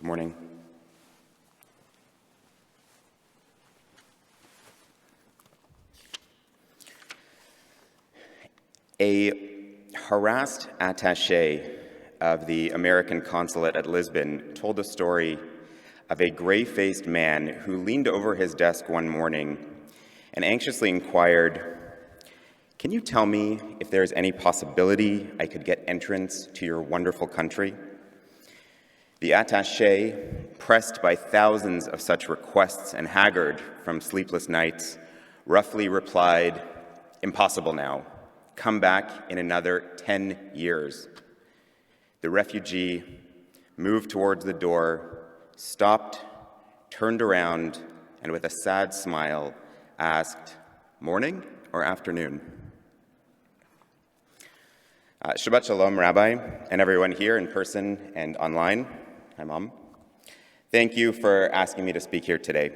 Good morning. A harassed attaché of the American consulate at Lisbon told a story of a gray-faced man who leaned over his desk one morning and anxiously inquired, "Can you tell me if there is any possibility I could get entrance to your wonderful country?" The attaché, pressed by thousands of such requests and haggard from sleepless nights, roughly replied, "Impossible now. Come back in another 10 years. The refugee moved towards the door, stopped, turned around, and with a sad smile asked, "Morning or afternoon?" Shabbat Shalom, Rabbi, and everyone here in person and online. Hi, Mom. Thank you for asking me to speak here today.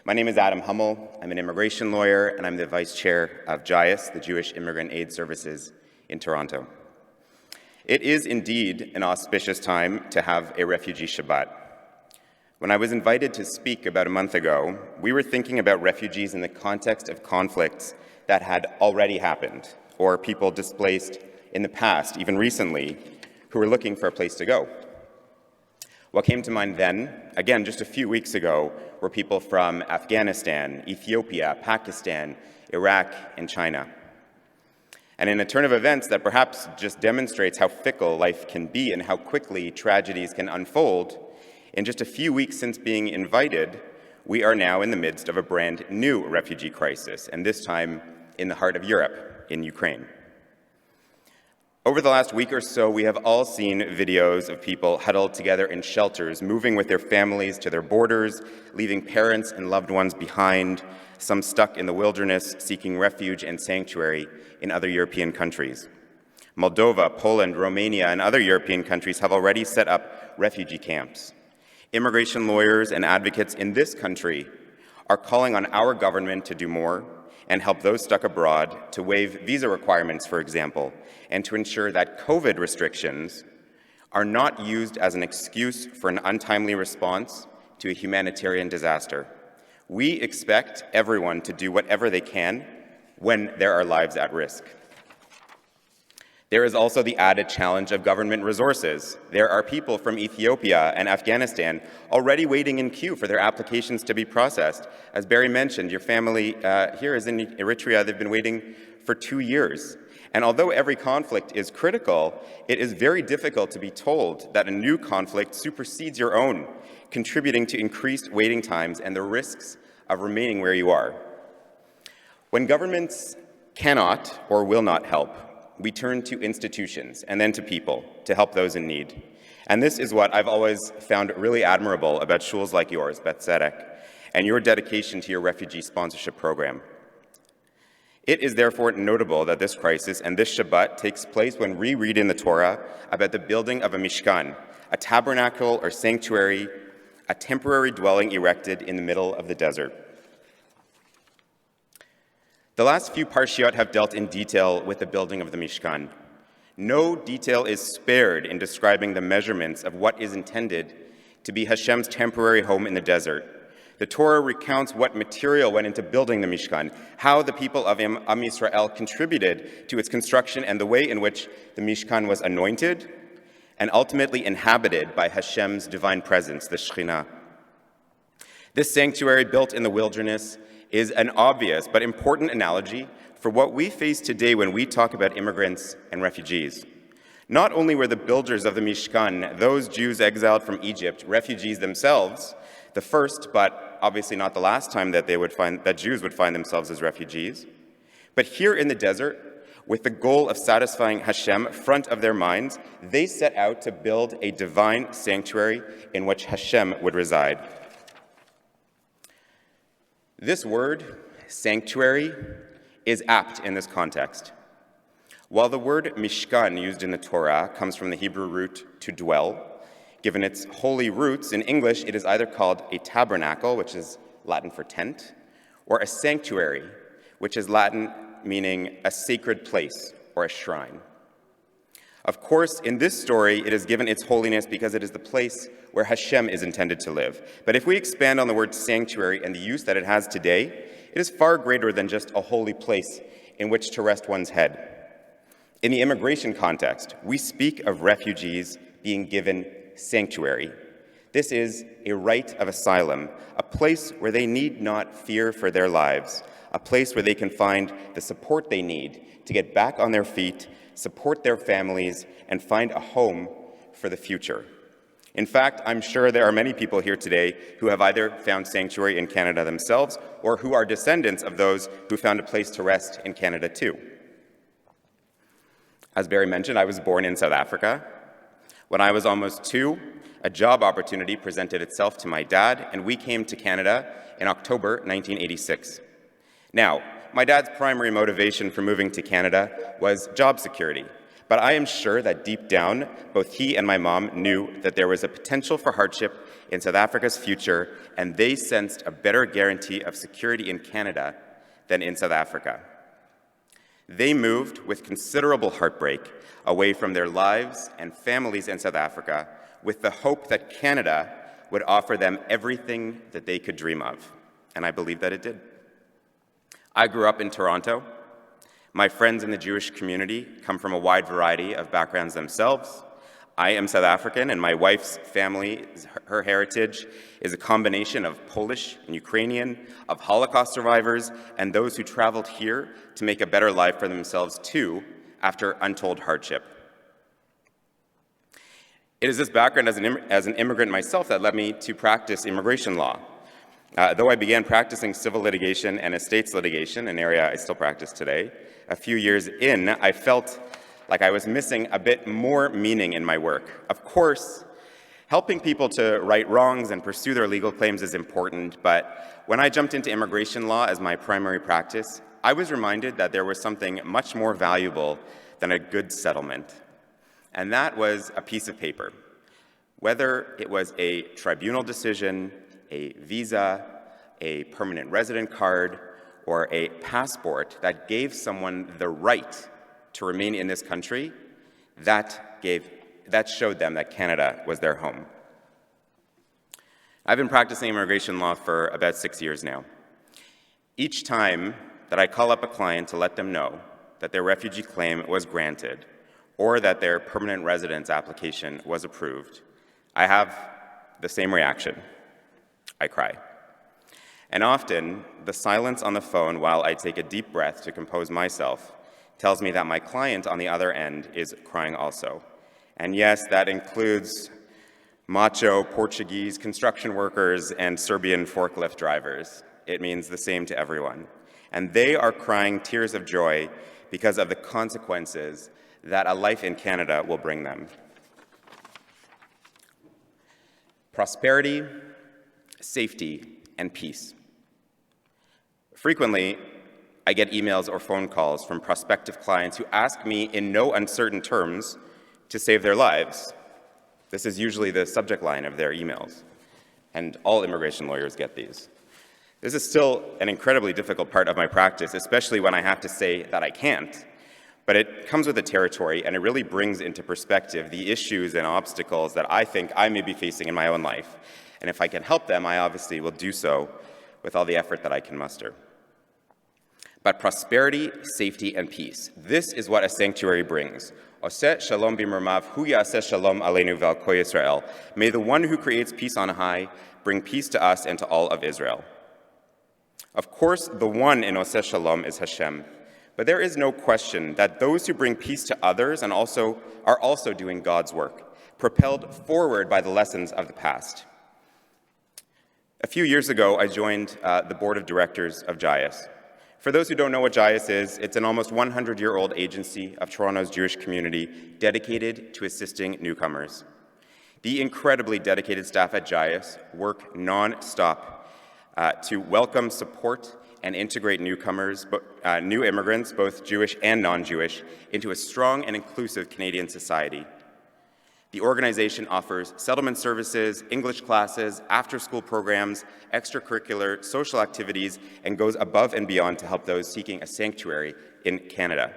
My name is Adam Hummel. I'm an immigration lawyer, and I'm the vice chair of JIAS, the Jewish Immigrant Aid Services in Toronto. It is indeed an auspicious time to have a refugee Shabbat. When I was invited to speak about a month ago, we were thinking about refugees in the context of conflicts that had already happened, or people displaced in the past, even recently, who were looking for a place to go. What came to mind then, again just a few weeks ago, were people from Afghanistan, Ethiopia, Pakistan, Iraq, and China. And in a turn of events that perhaps just demonstrates how fickle life can be and how quickly tragedies can unfold, in just a few weeks since being invited, we are now in the midst of a brand new refugee crisis, and this time in the heart of Europe, in Ukraine. Over the last week or so, we have all seen videos of people huddled together in shelters, moving with their families to their borders, leaving parents and loved ones behind, some stuck in the wilderness, seeking refuge and sanctuary in other European countries. Moldova, Poland, Romania, and other European countries have already set up refugee camps. Immigration lawyers and advocates in this country are calling on our government to do more and help those stuck abroad to waive visa requirements, for example, and to ensure that COVID restrictions are not used as an excuse for an untimely response to a humanitarian disaster. We expect everyone to do whatever they can when there are lives at risk. There is also the added challenge of government resources. There are people from Ethiopia and Afghanistan already waiting in queue for their applications to be processed. As Barry mentioned, your family here is in Eritrea. They've been waiting for 2 years. And although every conflict is critical, it is very difficult to be told that a new conflict supersedes your own, contributing to increased waiting times and the risks of remaining where you are. When governments cannot or will not help, we turn to institutions and then to people to help those in need. And this is what I've always found really admirable about shuls like yours, Beth Tzedec, and your dedication to your refugee sponsorship program. It is therefore notable that this crisis and this Shabbat takes place when we read in the Torah about the building of a Mishkan, a tabernacle or sanctuary, a temporary dwelling erected in the middle of the desert. The last few parshiot have dealt in detail with the building of the Mishkan. No detail is spared in describing the measurements of what is intended to be Hashem's temporary home in the desert. The Torah recounts what material went into building the Mishkan, how the people of Am Yisrael contributed to its construction, and the way in which the Mishkan was anointed and ultimately inhabited by Hashem's divine presence, the Shekhinah. This sanctuary built in the wilderness is an obvious but important analogy for what we face today when we talk about immigrants and refugees. Not only were the builders of the Mishkan, those Jews exiled from Egypt, refugees themselves, the first, but obviously not the last time that Jews would find themselves as refugees, but here in the desert, with the goal of satisfying Hashem front of their minds, they set out to build a divine sanctuary in which Hashem would reside. This word, sanctuary, is apt in this context. While the word Mishkan used in the Torah comes from the Hebrew root to dwell, given its holy roots, in English it is either called a tabernacle, which is Latin for tent, or a sanctuary, which is Latin meaning a sacred place or a shrine. Of course, in this story, it is given its holiness because it is the place where Hashem is intended to live. But if we expand on the word sanctuary and the use that it has today, it is far greater than just a holy place in which to rest one's head. In the immigration context, we speak of refugees being given sanctuary. This is a right of asylum, a place where they need not fear for their lives, a place where they can find the support they need to get back on their feet, support their families, and find a home for the future. In fact, I'm sure there are many people here today who have either found sanctuary in Canada themselves or who are descendants of those who found a place to rest in Canada too. As Barry mentioned, I was born in South Africa. When I was almost 2, a job opportunity presented itself to my dad, and we came to Canada in October 1986. Now, my dad's primary motivation for moving to Canada was job security, but I am sure that deep down, both he and my mom knew that there was a potential for hardship in South Africa's future, and they sensed a better guarantee of security in Canada than in South Africa. They moved with considerable heartbreak away from their lives and families in South Africa with the hope that Canada would offer them everything that they could dream of, and I believe that it did. I grew up in Toronto. My friends in the Jewish community come from a wide variety of backgrounds themselves. I am South African, and my wife's family, her heritage, is a combination of Polish and Ukrainian, of Holocaust survivors, and those who traveled here to make a better life for themselves too, after untold hardship. It is this background as an immigrant myself that led me to practice immigration law. Though I began practicing civil litigation and estates litigation, an area I still practice today, a few years in, I felt like I was missing a bit more meaning in my work. Of course, helping people to right wrongs and pursue their legal claims is important, but when I jumped into immigration law as my primary practice, I was reminded that there was something much more valuable than a good settlement, and that was a piece of paper. Whether it was a tribunal decision, a visa, a permanent resident card, or a passport that gave someone the right to remain in this country, that showed them that Canada was their home. I've been practicing immigration law for about 6 years now. Each time that I call up a client to let them know that their refugee claim was granted or that their permanent residence application was approved, I have the same reaction. I cry. And often, the silence on the phone while I take a deep breath to compose myself tells me that my client on the other end is crying also. And yes, that includes macho Portuguese construction workers and Serbian forklift drivers. It means the same to everyone. And they are crying tears of joy because of the consequences that a life in Canada will bring them. Prosperity, safety, and peace. Frequently, I get emails or phone calls from prospective clients who ask me in no uncertain terms to save their lives. This is usually the subject line of their emails, and all immigration lawyers get these. This is still an incredibly difficult part of my practice, especially when I have to say that I can't, but it comes with the territory, and it really brings into perspective the issues and obstacles that I think I may be facing in my own life. And if I can help them, I obviously will do so with all the effort that I can muster. But prosperity, safety, and peace, this is what a sanctuary brings. Oseh shalom b'mermav, hu yaseh shalom aleinu v'al kol Yisrael. May the one who creates peace on high bring peace to us and to all of Israel. Of course, the one in Oseh shalom is Hashem, but there is no question that those who bring peace to others and are also doing God's work, propelled forward by the lessons of the past. A few years ago, I joined the board of directors of JIAS. For those who don't know what JIAS is, it's an almost 100-year-old agency of Toronto's Jewish community dedicated to assisting newcomers. The incredibly dedicated staff at JIAS work non-stop to welcome, support, and integrate newcomers, new immigrants, both Jewish and non-Jewish, into a strong and inclusive Canadian society. The organization offers settlement services, English classes, after-school programs, extracurricular, social activities, and goes above and beyond to help those seeking a sanctuary in Canada.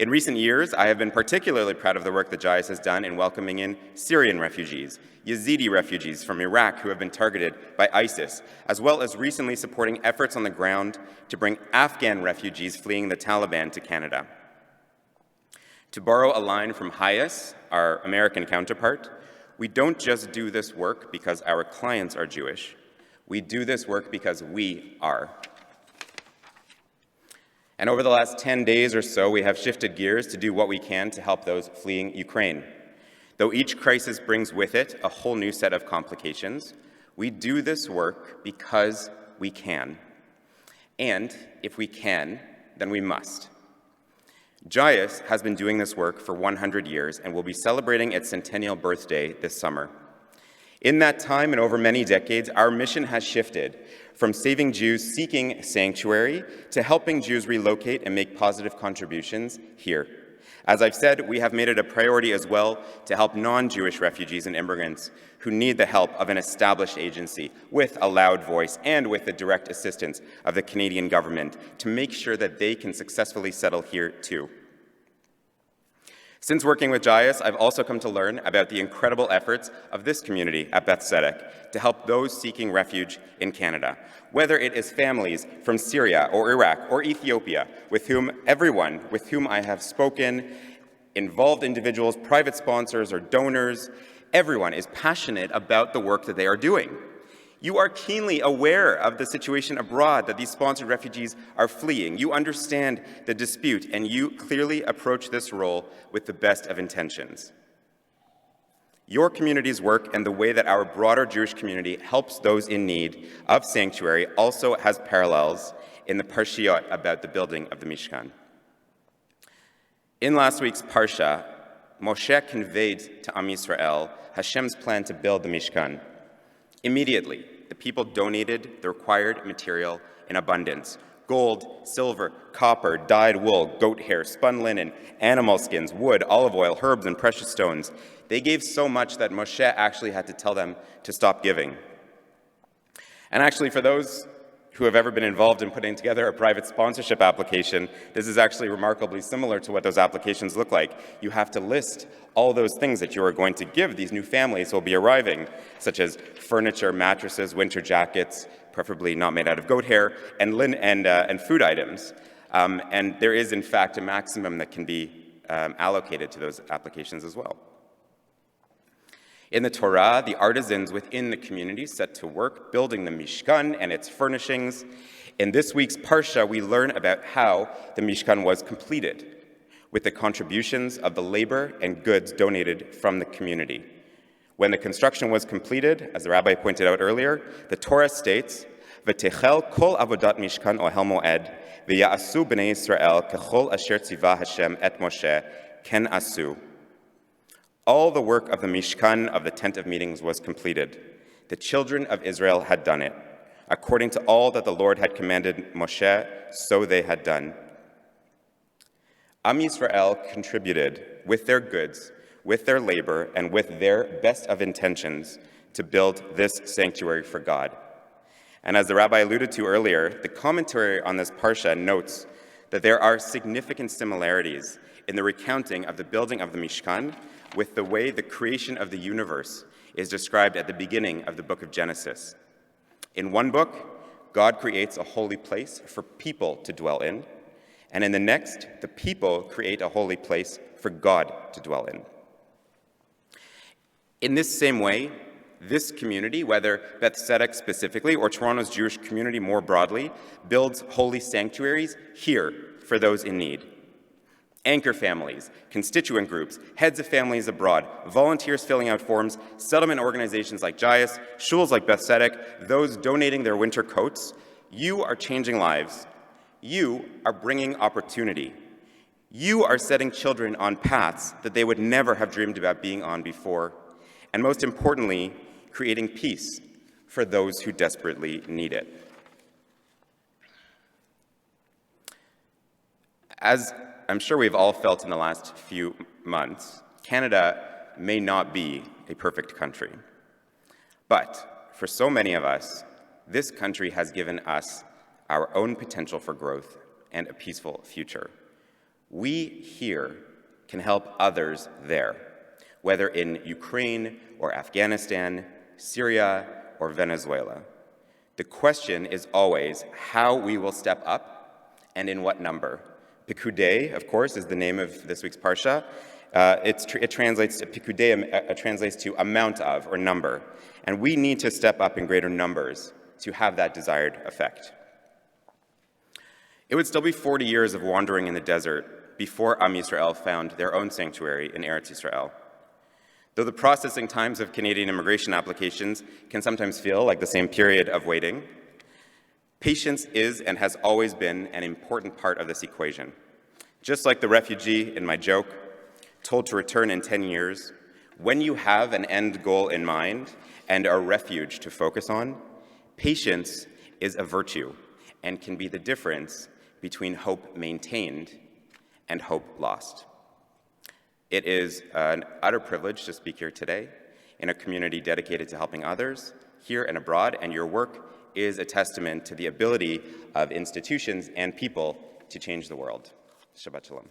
In recent years, I have been particularly proud of the work that JIAS has done in welcoming in Syrian refugees, Yazidi refugees from Iraq who have been targeted by ISIS, as well as recently supporting efforts on the ground to bring Afghan refugees fleeing the Taliban to Canada. To borrow a line from Hayes, our American counterpart, we don't just do this work because our clients are Jewish. We do this work because we are. And over the last 10 days or so, we have shifted gears to do what we can to help those fleeing Ukraine. Though each crisis brings with it a whole new set of complications, we do this work because we can. And if we can, then we must. JIAS has been doing this work for 100 years and will be celebrating its centennial birthday this summer. In that time and over many decades, our mission has shifted from saving Jews seeking sanctuary to helping Jews relocate and make positive contributions here. As I've said, we have made it a priority as well to help non-Jewish refugees and immigrants who need the help of an established agency with a loud voice and with the direct assistance of the Canadian government to make sure that they can successfully settle here too. Since working with JIAS, I've also come to learn about the incredible efforts of this community at Beth Tzedec to help those seeking refuge in Canada, whether it is families from Syria or Iraq or Ethiopia, everyone with whom I have spoken, involved individuals, private sponsors or donors, everyone is passionate about the work that they are doing. You are keenly aware of the situation abroad that these sponsored refugees are fleeing. You understand the dispute, and you clearly approach this role with the best of intentions. Your community's work and the way that our broader Jewish community helps those in need of sanctuary also has parallels in the Parshiot about the building of the Mishkan. In last week's Parsha, Moshe conveyed to Am Yisrael Hashem's plan to build the Mishkan. Immediately, the people donated the required material in abundance: gold, silver, copper, dyed wool, goat hair, spun linen, animal skins, wood, olive oil, herbs, and precious stones. They gave so much that Moshe actually had to tell them to stop giving. And actually, for those who have ever been involved in putting together a private sponsorship application, this is actually remarkably similar to what those applications look like. You have to list all those things that you are going to give these new families who will be arriving, such as furniture, mattresses, winter jackets, preferably not made out of goat hair, and food items. And there is, in fact, a maximum that can be allocated to those applications as well. In the Torah, the artisans within the community set to work building the Mishkan and its furnishings. In this week's Parsha, we learn about how the Mishkan was completed with the contributions of the labor and goods donated from the community. When the construction was completed, as the rabbi pointed out earlier, the Torah states, "V'techel kol avodat Mishkan ohel moed, v'ya'asu b'nei Yisrael kechol asher tzivah Hashem et Moshe ken asu." All the work of the Mishkan, of the tent of meetings, was completed. The children of Israel had done it. According to all that the Lord had commanded Moshe, so they had done. Am Yisrael contributed with their goods, with their labor, and with their best of intentions to build this sanctuary for God. And as the rabbi alluded to earlier, the commentary on this Parsha notes that there are significant similarities in the recounting of the building of the Mishkan with the way the creation of the universe is described at the beginning of the book of Genesis. In one book, God creates a holy place for people to dwell in, and in the next, the people create a holy place for God to dwell in. In this same way, this community, whether Beth Tzedec specifically or Toronto's Jewish community more broadly, builds holy sanctuaries here for those in need. Anchor families, constituent groups, heads of families abroad, volunteers filling out forms, settlement organizations like JIAS, shuls like Beth Tzedec, those donating their winter coats. You are changing lives. You are bringing opportunity. You are setting children on paths that they would never have dreamed about being on before. And most importantly, creating peace for those who desperately need it. As I'm sure we've all felt in the last few months, Canada may not be a perfect country. But for so many of us, this country has given us our own potential for growth and a peaceful future. We here can help others there, whether in Ukraine or Afghanistan, Syria or Venezuela. The question is always how we will step up and in what number. Pekudia, of course, is the name of this week's Parsha. It translates to Pekudia, translates to amount of or number. And we need to step up in greater numbers to have that desired effect. It would still be 40 years of wandering in the desert before Am Yisrael found their own sanctuary in Eretz Yisrael. Though the processing times of Canadian immigration applications can sometimes feel like the same period of waiting, patience is and has always been an important part of this equation. Just like the refugee in my joke, told to return in 10 years, when you have an end goal in mind and a refuge to focus on, patience is a virtue and can be the difference between hope maintained and hope lost. It is an utter privilege to speak here today in a community dedicated to helping others here and abroad, and your work is a testament to the ability of institutions and people to change the world. Shabbat Shalom.